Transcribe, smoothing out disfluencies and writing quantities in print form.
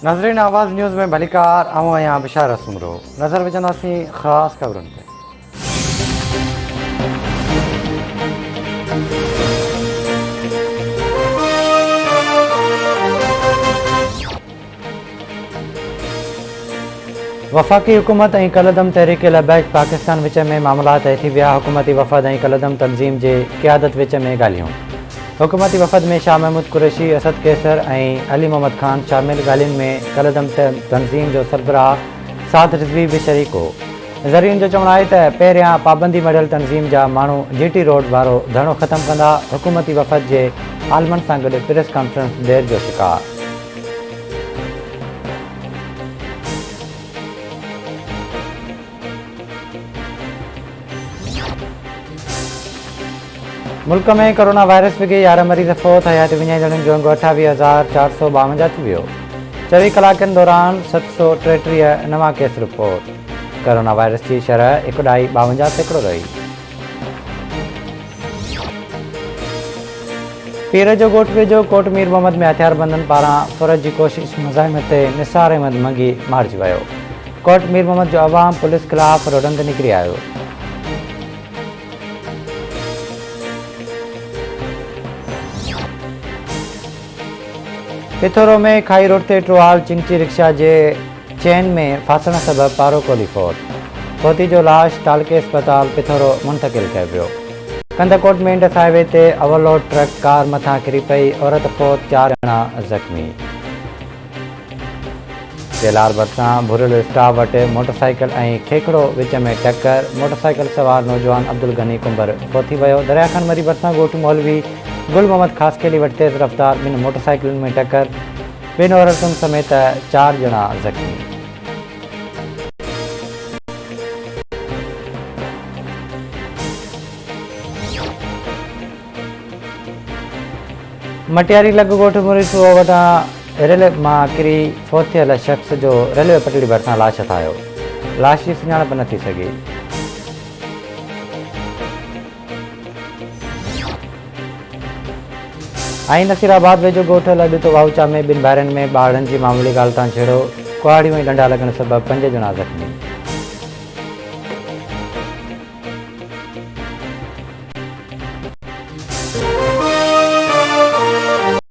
नाज़रीन, आवाज़ न्यूज़ में भलीकार आऊं यहाँ बिशारत सुमरो नज़र विझंदासीं ख़ासि ख़बरुनि ते। वफ़ाक़ी हुकूमत ऐं कलदम तहरीक लबैक पाकिस्तान विच में मामला तय थी विया। हुकूमती वफ़द ऐं कलदम तंज़ीम जे क़यादत विच में ॻाल्हियूं। हुकूमती वफ़द में शाह महमूद कुरैशी, असद कैसर ऐं अली मोहम्मद ख़ान शामिल। ॻाल्हियुनि में कलदम तंज़ीम जो सरबराह साद रिज़वी बि शरीक हो। ज़रियुनि जो चवणु आहे त पहिरियां पाबंदी मढ़ियल तंज़ीम जा माण्हू GT रोड वारो धरणो ख़तमु कंदा। हुकूमती वफ़द जे आलमनि सां गॾु प्रेस कॉन्फ्रेंस देर जो शिकार। मुल्क में कोरोना वायरस विघे 11 मरीज़ फ़ौत। हयाती विञाईंदड़नि जो अंग 28,452 थी वियो। 24 कलाकनि दौरान 733 नवां केस रिपोर्ट। कोरोना वायरस जी शरह 1.52% रही। पीर जो ॻोठ वेझो कोट मीर मोहम्मद में हथियारबंदनि पारां फ़ौरत जी कोशिश मुज़ाहिम ते निसार अहमद मंगी मारिजी वियो। कोट मीर मोहम्मद जो अवाम पुलिस ख़िलाफ़ रोडनि ते निकिरी आयो। पिथौरो में खाई रोड ते ट्रोहाल चिंची रिक्शा जे चैन में फासण सबबि पारो कोली फ़ौत। फ़ौती जो लाश तालके अस्पताल पिथौरो मुंतक़िल कयो वियो। कंदकोट में इंडस हाईवे ते ओवरलोड ट्रक कार मथां किरी पई, औरत फ़ौत, 4 ॼणा ज़ख़्मी। जेलार भरिसां भुरियल स्टाफ वटि मोटरसाइकिल ऐं खेखड़ो विच में टक्कर। मोटरसाइकिल सवार नौजवान अब्दुल गनी कुंबर फ़ौती वियो। दरियाखान मरी भरिसां ॻोठ मौलवी गुल मोहम्मद ख़ासकेली वटि तेज़ रफ़्तार 2 मोटरसाइकिलुनि में टक्कर। 2 औरतुनि समेत 4 ॼणा ज़ख़्मी। मटियारी लॻ ॻोठ मुरीसो वटां रेलवे मां किरी फ़ौत थियल शख़्स जो रेलवे पटड़ी भरिसां लाश हथायो। लाश जी सुञाणप न थी सघी। ऐं नसीराबाद वेझो ॻोठ लॾतो वाउचा में 2 भाइरनि में ॿारनि जी मामूली ॻाल्हि तां छेड़ो। कुहाड़ियूं ऐं डंडा लॻण सबबि 5 ॼणा ज़ख़्मी।